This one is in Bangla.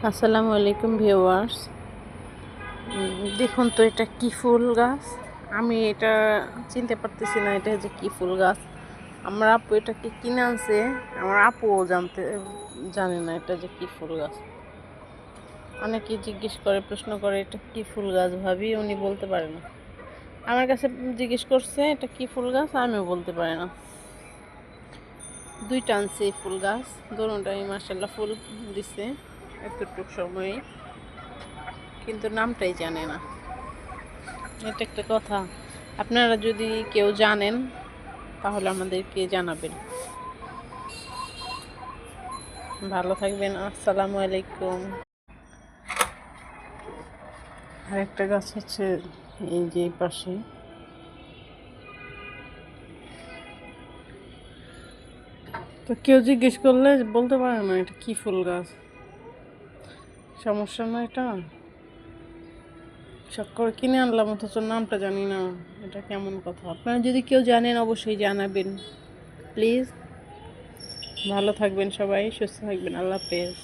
আসসালামু আলাইকুম ভিউয়ার্স। দেখুন তো এটা কি ফুল গাছ। আমি এটা চিনতে পারতেছি না এটা যে কি ফুল গাছ। আমার আপু এটাকে কিনে আনছে, আমার আপুও জানে না এটা যে কি ফুল গাছ। অনেকে জিজ্ঞেস করে, প্রশ্ন করে এটা কি ফুল গাছ, ভাবি উনি বলতে পারে না। আমার কাছে জিজ্ঞেস করছে এটা কি ফুল গাছ, আমিও বলতে পারি না। দুইটা আনছে এই ফুল গাছ, দুটোটাই মাশাআল্লাহ ফুল দিছে এতটুকু সময়ে, কিন্তু নামটাই জানে না। এটা একটা কথা। আপনারা যদি কেউ জানেন তাহলে আমাদেরকে জানাবেন। ভালো থাকবেন। আসসালামু আলাইকুম। আরেকটা গাছ হচ্ছে এই যে পাশে। তো কেউ জিজ্ঞেস করলে বলতে পারে না এটা কি ফুল গাছ। সমস্যা না এটা। শখ করে কিনে আনলাম অথচ নামটা জানি না, এটা কেমন কথা। আপনারা যদি কেউ জানেন অবশ্যই জানাবেন প্লিজ। ভালো থাকবেন সবাই, সুস্থ থাকবেন। আল্লাহ হাফেজ।